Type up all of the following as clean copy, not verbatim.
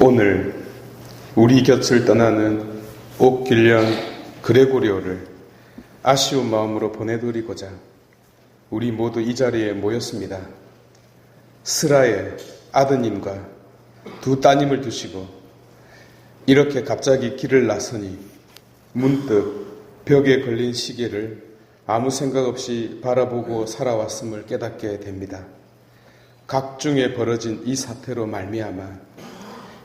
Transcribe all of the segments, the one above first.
오늘 우리 곁을 떠나는 옥길련 그레고리오를 아쉬운 마음으로 보내드리고자 우리 모두 이 자리에 모였습니다. 스라의 아드님과 두 따님을 두시고 이렇게 갑자기 길을 나서니 문득 벽에 걸린 시계를 아무 생각 없이 바라보고 살아왔음을 깨닫게 됩니다. 각중에 벌어진 이 사태로 말미암아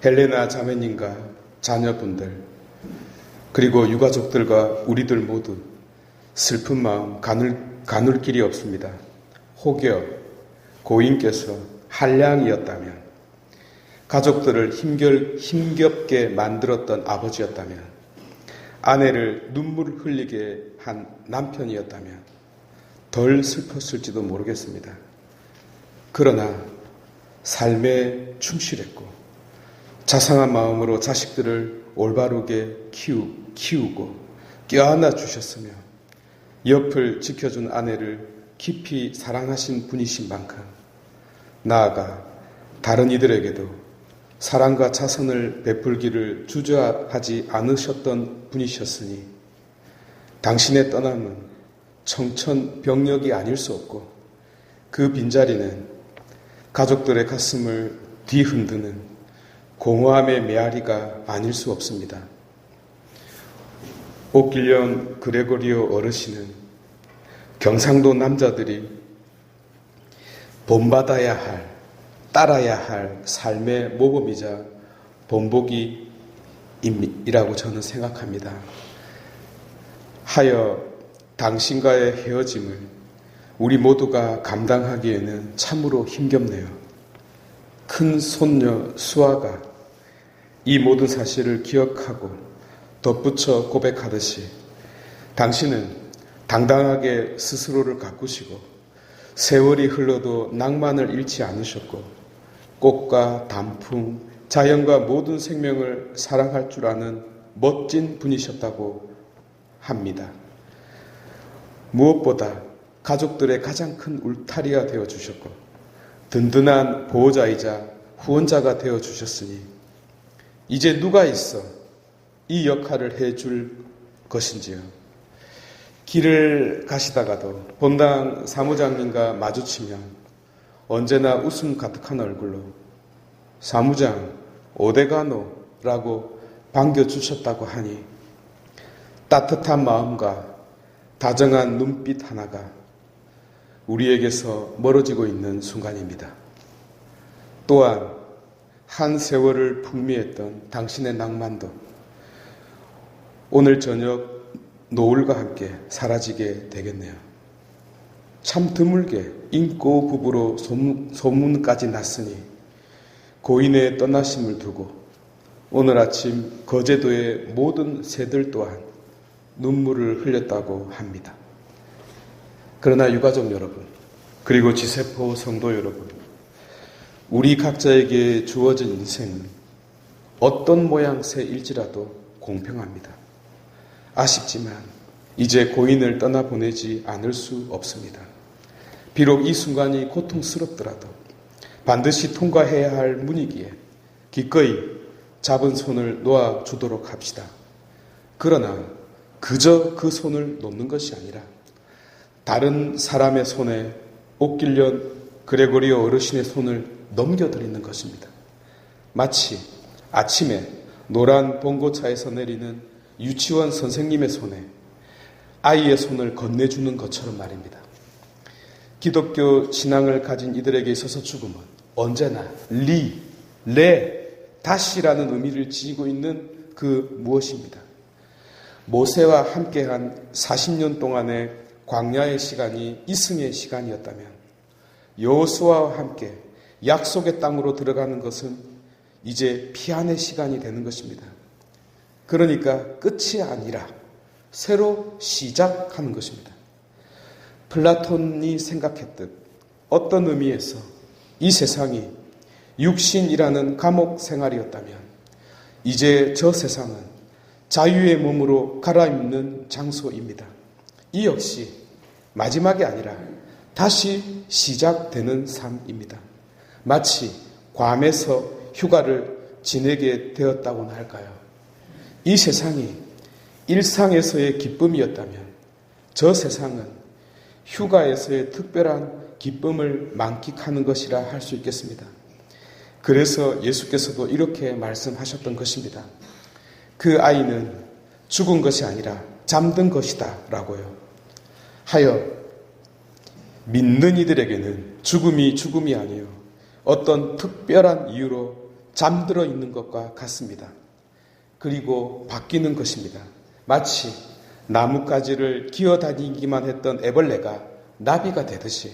헬레나 자매님과 자녀분들 그리고 유가족들과 우리들 모두 슬픈 마음 가눌 길이 없습니다. 혹여 고인께서 한량이었다면, 가족들을 힘겹게 만들었던 아버지였다면, 아내를 눈물 흘리게 한 남편이었다면 덜 슬펐을지도 모르겠습니다. 그러나 삶에 충실했고 자상한 마음으로 자식들을 올바르게 키우고 껴안아 주셨으며 옆을 지켜준 아내를 깊이 사랑하신 분이신 만큼 나아가 다른 이들에게도 사랑과 자선을 베풀기를 주저하지 않으셨던 분이셨으니 당신의 떠남은 청천벽력이 아닐 수 없고 그 빈자리는 가족들의 가슴을 뒤흔드는 공허함의 메아리가 아닐 수 없습니다. 옥길련 그레고리오 어르신은 경상도 남자들이 본받아야 할, 따라야 할 삶의 모범이자 본보기이라고 저는 생각합니다. 하여 당신과의 헤어짐을 우리 모두가 감당하기에는 참으로 힘겹네요. 큰 손녀 수아가 이 모든 사실을 기억하고 덧붙여 고백하듯이 당신은 당당하게 스스로를 가꾸시고 세월이 흘러도 낭만을 잃지 않으셨고 꽃과 단풍, 자연과 모든 생명을 사랑할 줄 아는 멋진 분이셨다고 합니다. 무엇보다 가족들의 가장 큰 울타리가 되어주셨고 든든한 보호자이자 후원자가 되어주셨으니 이제 누가 있어 이 역할을 해줄 것인지요. 길을 가시다가도 본당 사무장님과 마주치면 언제나 웃음 가득한 얼굴로 사무장 어디가노라고 반겨주셨다고 하니 따뜻한 마음과 다정한 눈빛 하나가 우리에게서 멀어지고 있는 순간입니다. 또한 한 세월을 풍미했던 당신의 낭만도 오늘 저녁 노을과 함께 사라지게 되겠네요. 참 드물게 인고 부부로 소문까지 났으니 고인의 떠나심을 두고 오늘 아침 거제도의 모든 새들 또한 눈물을 흘렸다고 합니다. 그러나 유가족 여러분, 그리고 지세포 성도 여러분, 우리 각자에게 주어진 인생은 어떤 모양새일지라도 공평합니다. 아쉽지만 이제 고인을 떠나보내지 않을 수 없습니다. 비록 이 순간이 고통스럽더라도 반드시 통과해야 할 문이기에 기꺼이 잡은 손을 놓아주도록 합시다. 그러나 그저 그 손을 놓는 것이 아니라 다른 사람의 손에 옥길련 그레고리오 어르신의 손을 넘겨드리는 것입니다. 마치 아침에 노란 봉고차에서 내리는 유치원 선생님의 손에 아이의 손을 건네주는 것처럼 말입니다. 기독교 신앙을 가진 이들에게 있어서 죽음은 언제나 다시라는 의미를 지니고 있는 그 무엇입니다. 모세와 함께한 40년 동안의 광야의 시간이 이승의 시간이었다면 여호수아와 함께 약속의 땅으로 들어가는 것은 이제 피안의 시간이 되는 것입니다. 그러니까 끝이 아니라 새로 시작하는 것입니다. 플라톤이 생각했듯 어떤 의미에서 이 세상이 육신이라는 감옥 생활이었다면 이제 저 세상은 자유의 몸으로 갈아입는 장소입니다. 이 역시 마지막이 아니라 다시 시작되는 삶입니다. 마치 괌에서 휴가를 지내게 되었다고나 할까요? 이 세상이 일상에서의 기쁨이었다면 저 세상은 휴가에서의 특별한 기쁨을 만끽하는 것이라 할 수 있겠습니다. 그래서 예수께서도 이렇게 말씀하셨던 것입니다. 그 아이는 죽은 것이 아니라 잠든 것이다 라고요. 하여 믿는 이들에게는 죽음이 아니요 어떤 특별한 이유로 잠들어 있는 것과 같습니다. 그리고 바뀌는 것입니다. 마치 나뭇가지를 기어다니기만 했던 애벌레가 나비가 되듯이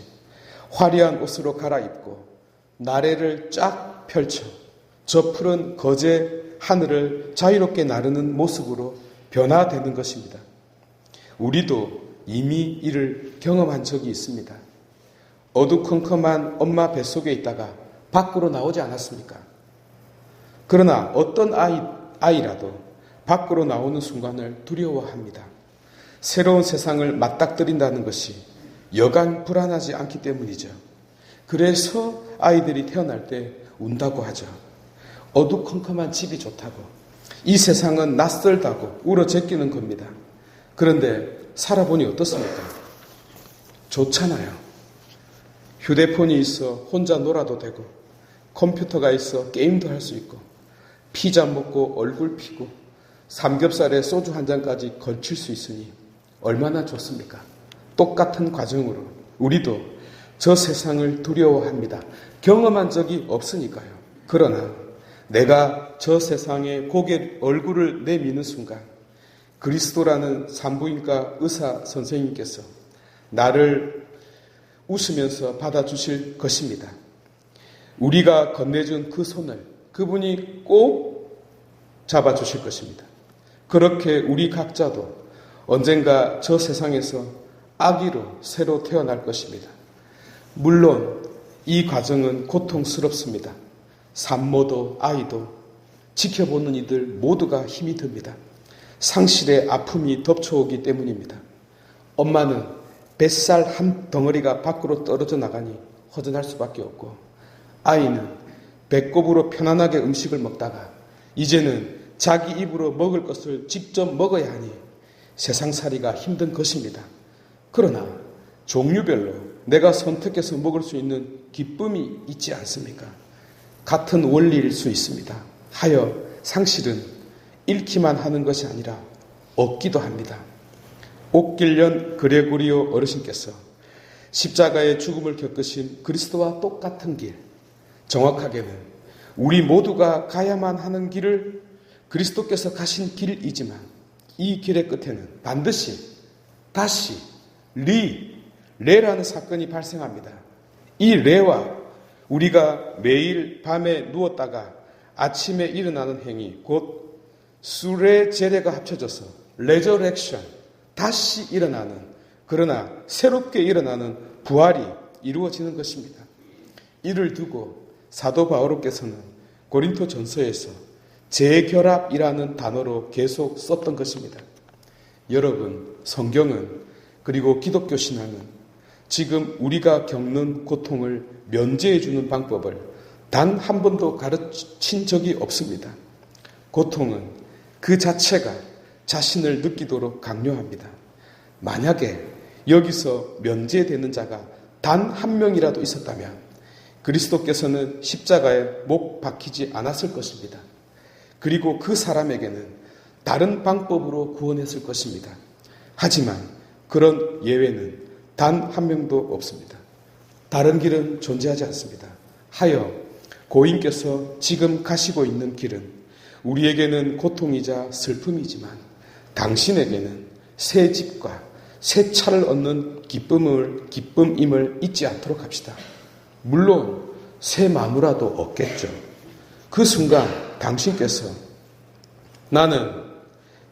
화려한 옷으로 갈아입고 나래를 쫙 펼쳐 저 푸른 거제 하늘을 자유롭게 나르는 모습으로 변화되는 것입니다. 우리도 이미 이를 경험한 적이 있습니다. 어두컴컴한 엄마 뱃속에 있다가 밖으로 나오지 않았습니까? 그러나 어떤 아이라도 밖으로 나오는 순간을 두려워합니다. 새로운 세상을 맞닥뜨린다는 것이 여간 불안하지 않기 때문이죠. 그래서 아이들이 태어날 때 운다고 하죠. 어두컴컴한 집이 좋다고, 이 세상은 낯설다고 울어 제끼는 겁니다. 그런데 살아보니 어떻습니까? 좋잖아요. 휴대폰이 있어 혼자 놀아도 되고, 컴퓨터가 있어 게임도 할 수 있고, 피자 먹고 얼굴 피고 삼겹살에 소주 한 잔까지 걸칠 수 있으니 얼마나 좋습니까? 똑같은 과정으로 우리도 저 세상을 두려워합니다. 경험한 적이 없으니까요. 그러나 내가 저 세상에 얼굴을 내미는 순간 그리스도라는 산부인과 의사 선생님께서 나를 웃으면서 받아주실 것입니다. 우리가 건네준 그 손을 그분이 꼭 잡아주실 것입니다. 그렇게 우리 각자도 언젠가 저 세상에서 아기로 새로 태어날 것입니다. 물론 이 과정은 고통스럽습니다. 산모도 아이도 지켜보는 이들 모두가 힘이 듭니다. 상실의 아픔이 덮쳐오기 때문입니다. 엄마는 뱃살 한 덩어리가 밖으로 떨어져 나가니 허전할 수밖에 없고, 아이는 배꼽으로 편안하게 음식을 먹다가 이제는 자기 입으로 먹을 것을 직접 먹어야 하니 세상살이가 힘든 것입니다. 그러나 종류별로 내가 선택해서 먹을 수 있는 기쁨이 있지 않습니까? 같은 원리일 수 있습니다. 하여 상실은 잃기만 하는 것이 아니라 얻기도 합니다. 옥길련 그레고리오 어르신께서 십자가의 죽음을 겪으신 그리스도와 똑같은 길, 정확하게는 우리 모두가 가야만 하는 길을 그리스도께서 가신 길이지만 이 길의 끝에는 반드시 다시 레라는 사건이 발생합니다. 이 레와 우리가 매일 밤에 누웠다가 아침에 일어나는 행위, 곧 수레제레가 합쳐져서 레저렉션, 다시 일어나는, 그러나 새롭게 일어나는 부활이 이루어지는 것입니다. 이를 두고 사도 바오로께서는 고린토 전서에서 재결합이라는 단어로 계속 썼던 것입니다. 여러분, 성경은, 그리고 기독교 신앙은 지금 우리가 겪는 고통을 면제해 주는 방법을 단 한 번도 가르친 적이 없습니다. 고통은 그 자체가 자신을 느끼도록 강요합니다. 만약에 여기서 면제되는 자가 단 한 명이라도 있었다면 그리스도께서는 십자가에 못 박히지 않았을 것입니다. 그리고 그 사람에게는 다른 방법으로 구원했을 것입니다. 하지만 그런 예외는 단 한 명도 없습니다. 다른 길은 존재하지 않습니다. 하여 고인께서 지금 가시고 있는 길은 우리에게는 고통이자 슬픔이지만 당신에게는 새 집과 새 차를 얻는 기쁨임을 잊지 않도록 합시다. 물론 새 마누라도 얻겠죠. 그 순간 당신께서 나는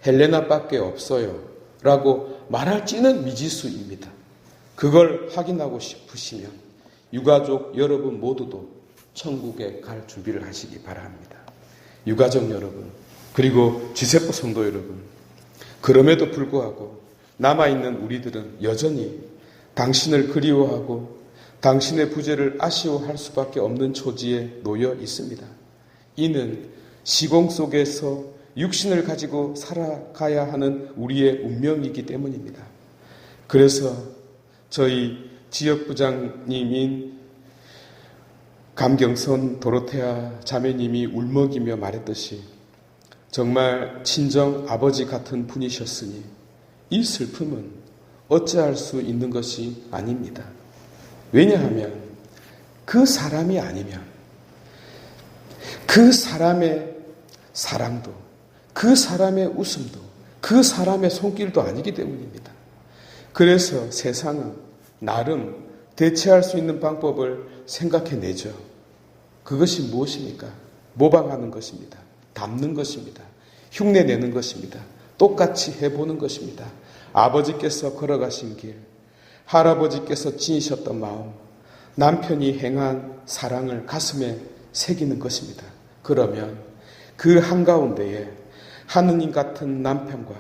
헬레나밖에 없어요 라고 말할지는 미지수입니다. 그걸 확인하고 싶으시면 유가족 여러분 모두도 천국에 갈 준비를 하시기 바랍니다. 유가족 여러분, 그리고 지세포 성도 여러분, 그럼에도 불구하고 남아있는 우리들은 여전히 당신을 그리워하고 당신의 부재를 아쉬워할 수밖에 없는 처지에 놓여 있습니다. 이는 시공 속에서 육신을 가지고 살아가야 하는 우리의 운명이기 때문입니다. 그래서 저희 지역부장님인 감경선 도로테아 자매님이 울먹이며 말했듯이 정말 친정 아버지 같은 분이셨으니 이 슬픔은 어찌할 수 있는 것이 아닙니다. 왜냐하면 그 사람이 아니면 그 사람의 사랑도, 그 사람의 웃음도, 그 사람의 손길도 아니기 때문입니다. 그래서 세상은 나름 대체할 수 있는 방법을 생각해내죠. 그것이 무엇입니까? 모방하는 것입니다. 닮는 것입니다. 흉내내는 것입니다. 똑같이 해보는 것입니다. 아버지께서 걸어가신 길, 할아버지께서 지니셨던 마음, 남편이 행한 사랑을 가슴에 새기는 것입니다. 그러면 그 한가운데에 하느님 같은 남편과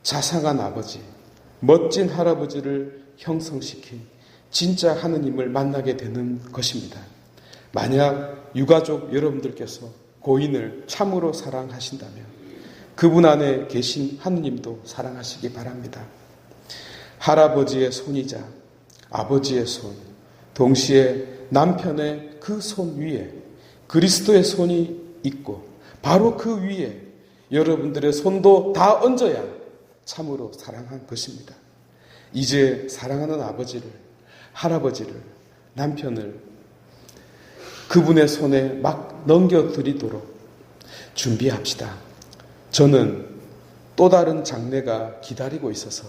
자상한 아버지, 멋진 할아버지를 형성시킨 진짜 하느님을 만나게 되는 것입니다. 만약 유가족 여러분들께서 고인을 참으로 사랑하신다면 그분 안에 계신 하느님도 사랑하시기 바랍니다. 할아버지의 손이자 아버지의 손, 동시에 남편의 그 손 위에 그리스도의 손이 있고 바로 그 위에 여러분들의 손도 다 얹어야 참으로 사랑한 것입니다. 이제 사랑하는 아버지를, 할아버지를, 남편을 그분의 손에 막 넘겨드리도록 준비합시다. 저는 또 다른 장례가 기다리고 있어서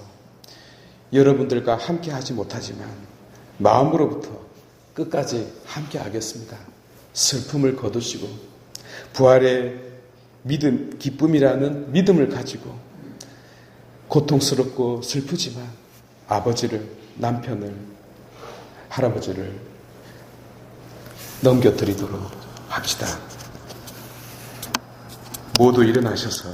여러분들과 함께 하지 못하지만 마음으로부터 끝까지 함께 하겠습니다. 슬픔을 거두시고 부활의 믿음, 기쁨이라는 믿음을 가지고 고통스럽고 슬프지만 아버지를, 남편을, 할아버지를 넘겨드리도록 합시다. 모두 일어나셔서